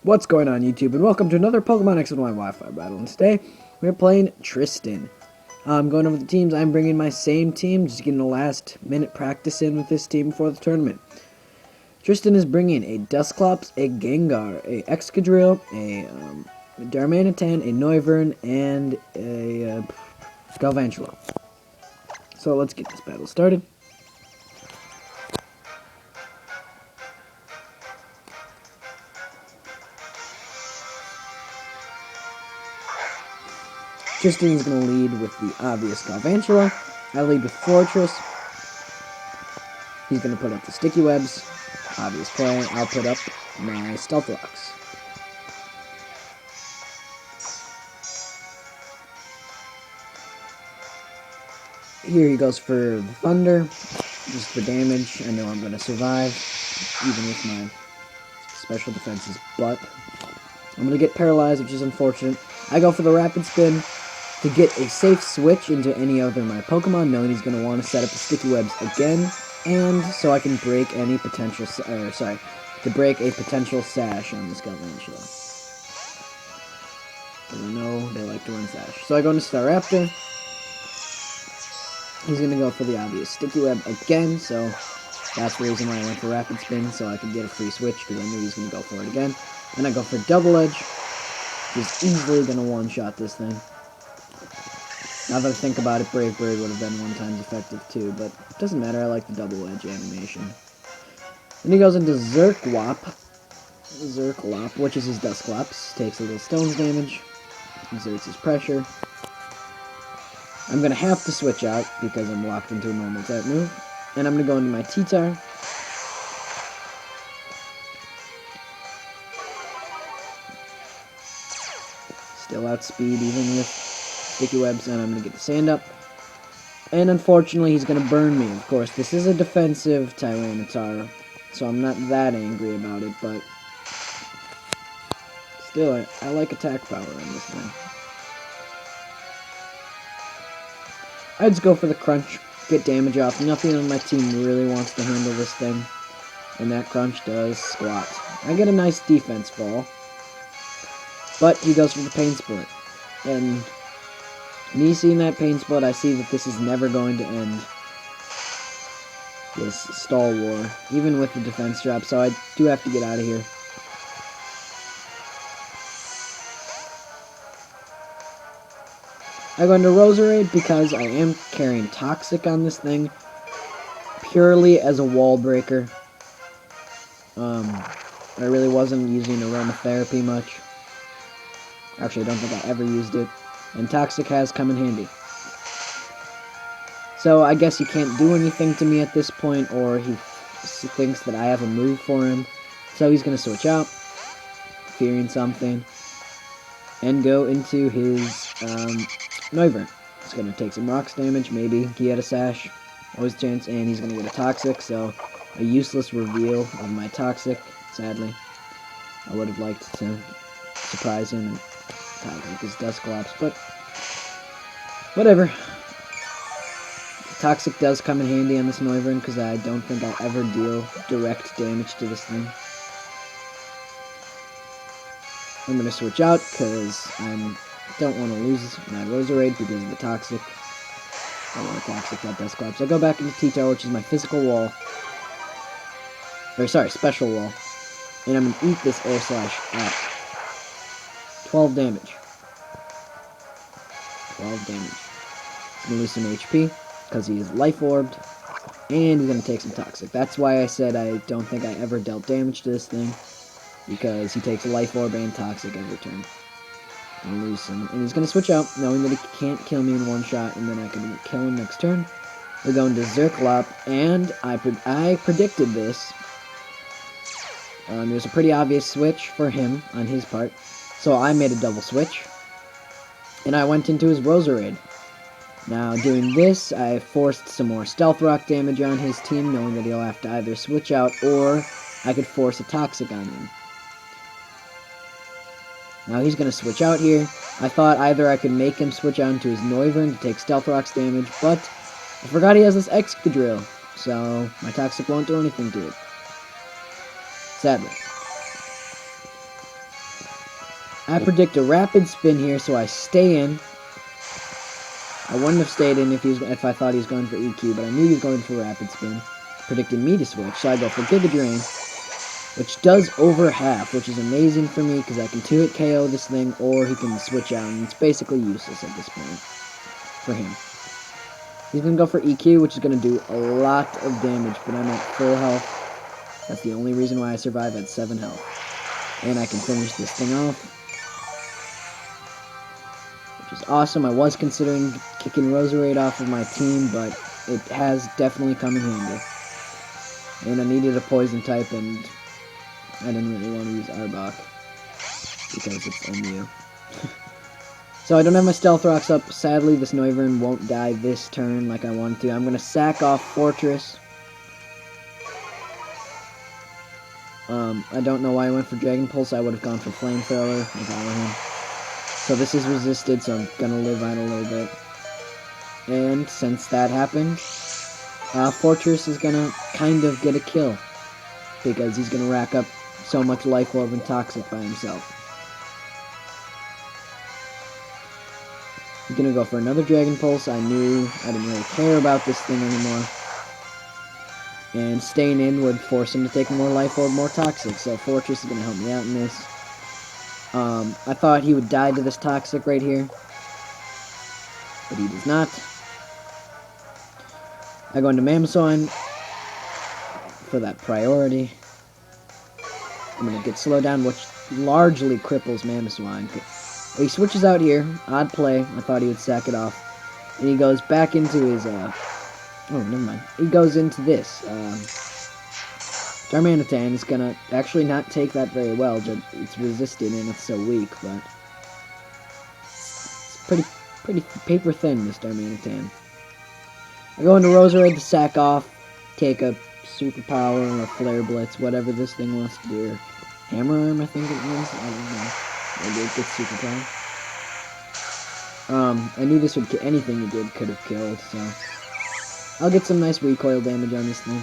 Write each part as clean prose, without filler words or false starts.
What's going on, YouTube, and welcome to another Pokemon X and Y Wi-Fi battle. And today, we're playing Tristan. I'm going over the teams. I'm bringing my same team, just getting a last-minute practice in with this team before the tournament. Tristan is bringing a Dusclops, a Gengar, a Excadrill, a Darmanitan, a Noivern, and a Galvantula. So let's get this battle started. Tristan's going to lead with the obvious Galvantula. I lead with Fortress. He's going to put up the Sticky Webs. Obvious play. I'll put up my Stealth Rocks. Here he goes for the Thunder. Just for damage. I know I'm going to survive, even with my special defenses, but I'm going to get paralyzed, which is unfortunate. I go for the Rapid Spin to get a safe switch into any other of my Pokemon, knowing he's going to want to set up the Sticky Webs again, and so I can break any potential, to break a potential Sash on this Galvantula. Because I know they like to run Sash. So I go into Staraptor. He's going to go for the obvious Sticky Web again, so that's the reason why I went for Rapid Spin, so I could get a free switch, because I knew he was going to go for it again. Then I go for Double Edge. He's easily going to one-shot this thing. Now that I think about it, Brave Bird would have been 1 times effective too, but it doesn't matter, I like the Double Edge animation. Then he goes into Zerklop, which is his Dusclops, takes a little Stone's damage, exerts his pressure. I'm going to have to switch out because I'm locked into a normal type move, and I'm going to go into my T-Tar. Still outspeed even with Sticky Webs, and I'm going to get the Sand Up. And unfortunately, he's going to burn me. Of course, this is a defensive Tyranitar, so I'm not that angry about it, but still, I like attack power on this thing. I just go for the Crunch, get damage off. Nothing on my team really wants to handle this thing, and that Crunch does squat. I get a nice defense fall, but he goes for the Pain Split, and me seeing that Pain Split, I see that this is never going to end, this stall war, even with the defense drop, so I do have to get out of here. I go into Roserade because I am carrying Toxic on this thing, purely as a wall breaker. I really wasn't using Aromatherapy much. Actually, I don't think I ever used it. And Toxic has come in handy. So I guess he can't do anything to me at this point, or he thinks that I have a move for him. So he's going to switch out, fearing something, and go into his Noivern. He's going to take some Rocks damage, maybe he had a Sash, always a chance, and he's going to get a Toxic, so a useless reveal of my Toxic, sadly. I would have liked to surprise him and Toxic his Dusclops, but whatever. Toxic does come in handy on this Noivern, because I don't think I'll ever deal direct damage to this thing. I'm going to switch out, because I don't want to lose my Roserade because of the Toxic. I want to Toxic that Dusclops. I go back into T-Tar, which is my physical wall. Or, sorry, special wall. And I'm going to eat this Air Slash out. 12 damage. 12 damage. He's going to lose some HP, because he is Life Orbed. And he's going to take some Toxic. That's why I said I don't think I ever dealt damage to this thing, because he takes Life Orb and Toxic every turn. And lose some. And he's going to switch out, knowing that he can't kill me in one shot, and then I can kill him next turn. We're going to Zerklop, and I predicted this. It was a pretty obvious switch for him on his part, so I made a double switch, and I went into his Roserade. Now, doing this, I forced some more Stealth Rock damage on his team, knowing that he'll have to either switch out, or I could force a Toxic on him. Now he's going to switch out here. I thought either I could make him switch out into his Noivern to take Stealth Rock's damage, but I forgot he has this Excadrill, so my Toxic won't do anything to it. Sadly. I predict a rapid spin here, so I stay in. I wouldn't have stayed in if I thought he was going for EQ, but I knew he was going for rapid spin, predicting me to switch, so I go for Giga Drain, which does over half, which is amazing for me because I can 2-hit KO this thing, or he can switch out, and it's basically useless at this point for him. He's going to go for EQ, which is going to do a lot of damage, but I'm at full health. That's the only reason why I survive at 7 health. And I can finish this thing off, which is awesome. I was considering kicking Roserade off of my team, but it has definitely come in handy. And I needed a poison type, and I didn't really want to use Arbok because it's MU. So I don't have my Stealth Rocks up. Sadly, this Noivern won't die this turn like I wanted to. I'm going to sack off Fortress. I don't know why I went for Dragon Pulse. I would have gone for Flamethrower if I were him. So this is resisted, so I'm going to live out a little bit. And since that happened, Fortress is going to kind of get a kill, because he's going to rack up so much Life Orb and Toxic by himself. He's going to go for another Dragon Pulse. I knew I didn't really care about this thing anymore. And staying in would force him to take more Life Orb, more Toxic, so Fortress is going to help me out in this. I thought he would die to this Toxic right here, but he does not. I go into Mamoswine for that priority. I'm going to get slowed down, which largely cripples Mamoswine. He switches out here. Odd play. I thought he would sack it off. And he goes back into his, oh, never mind. He goes into this. Darmanitan is going to actually not take that very well. It's resisted and it's so weak, but it's pretty paper thin, this Darmanitan. I go into Roserade to sack off, take a Superpower or a Flare Blitz, whatever this thing wants to do. Hammer Arm, I think it was. I don't know. Maybe it gets Superpower. I knew this would kill. Anything it did could have killed, so I'll get some nice recoil damage on this thing.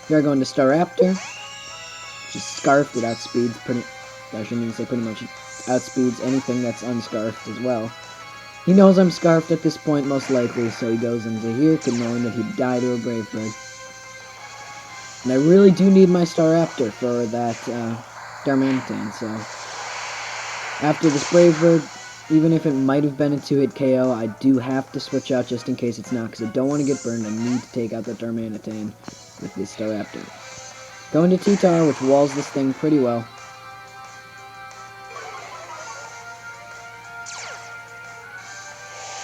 Here I go into Staraptor, which is Scarfed. It outspeeds I shouldn't even say pretty much. It outspeeds anything that's unscarfed as well. He knows I'm Scarfed at this point, most likely, so he goes into here, knowing that he'd die to a Brave Bird. And I really do need my Staraptor for that Darmanitan, so after this Brave Bird, even if it might have been a 2-hit KO, I do have to switch out just in case it's not, because I don't want to get burned. I need to take out that Darmanitan with this Staraptor. Go into T-Tar, which walls this thing pretty well.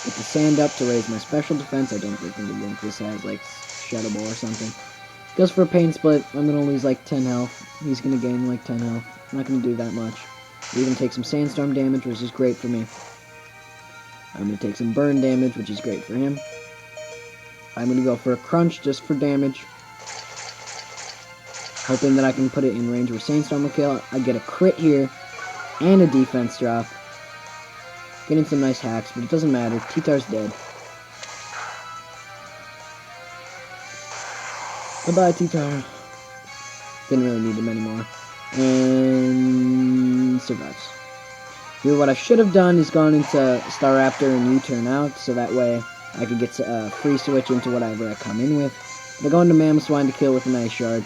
Get the sand up to raise my special defense. I don't think this has, like, Shadow Ball or something. Goes for a Pain Split. I'm going to lose, like, 10 health. He's going to gain, like, 10 health. I'm not going to do that much. We even take some Sandstorm damage, which is great for me. I'm going to take some Burn damage, which is great for him. I'm going to go for a Crunch just for damage, hoping that I can put it in range where Sandstorm will kill. I get a crit here and a defense drop. Getting some nice hacks, but it doesn't matter. T-Tar's dead. Goodbye, T-Tar. Didn't really need him anymore. And survives. Here, what I should have done is gone into Staraptor and U-turn out, so that way I could get a free switch into whatever I come in with. But I go into Mamoswine to kill with an Ice Shard.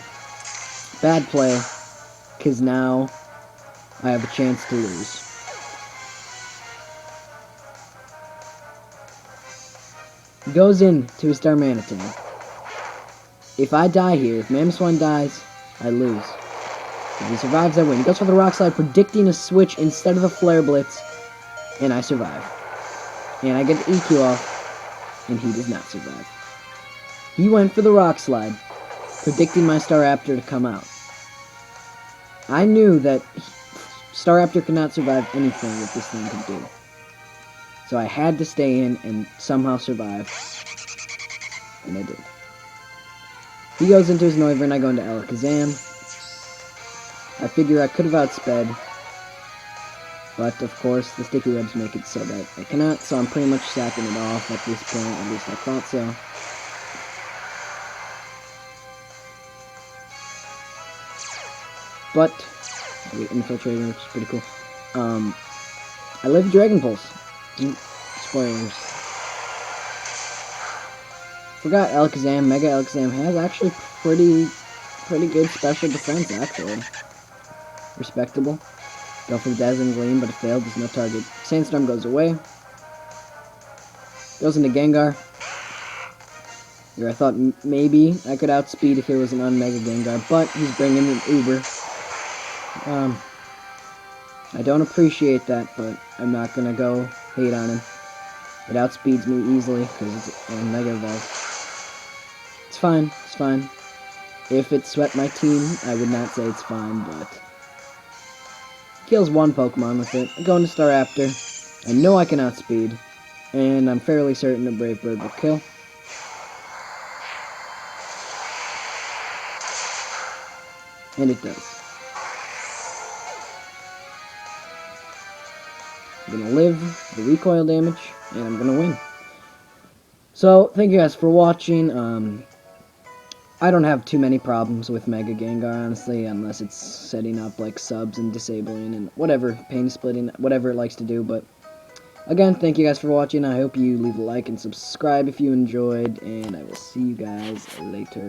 Bad play, because now I have a chance to lose. He goes in to his Darmanitan. If I die here, if Mamoswine dies, I lose. If he survives, I win. He goes for the Rock Slide, predicting a switch instead of a Flare Blitz, and I survive. And I get the EQ off, and he does not survive. He went for the Rock Slide, predicting my Staraptor to come out. I knew that Staraptor could not survive anything that this thing could do. So I had to stay in and somehow survive. And I did. He goes into his Noivern, I go into Alakazam. I figure I could have outsped. But, of course, the Sticky Webs make it so that I cannot, so I'm pretty much sacking it off at this point, at least I thought so. but I get infiltrating, which is pretty cool. I live Dragon Pulse. Spoilers. Forgot Alakazam, Mega Alakazam has actually pretty good special defense, actually. Respectable. Go for the Dazzling Gleam, but it failed. There's no target. Sandstorm goes away. Goes into Gengar. Here, I thought maybe I could outspeed if it was an un-Mega Gengar, but he's bringing an Uber. I don't appreciate that, but I'm not gonna go hate on him. It outspeeds me easily because it's a Mega Evolve. It's fine. It's fine. If it swept my team, I would not say it's fine, but kills one Pokemon with it. I go into Staraptor. I know I can outspeed, and I'm fairly certain a Brave Bird will kill. And it does. I'm gonna live the recoil damage, and I'm gonna win. So, thank you guys for watching. I don't have too many problems with Mega Gengar, honestly, unless it's setting up, like, subs and disabling and whatever, pain splitting, whatever it likes to do, but again, thank you guys for watching. I hope you leave a like and subscribe if you enjoyed, and I will see you guys later.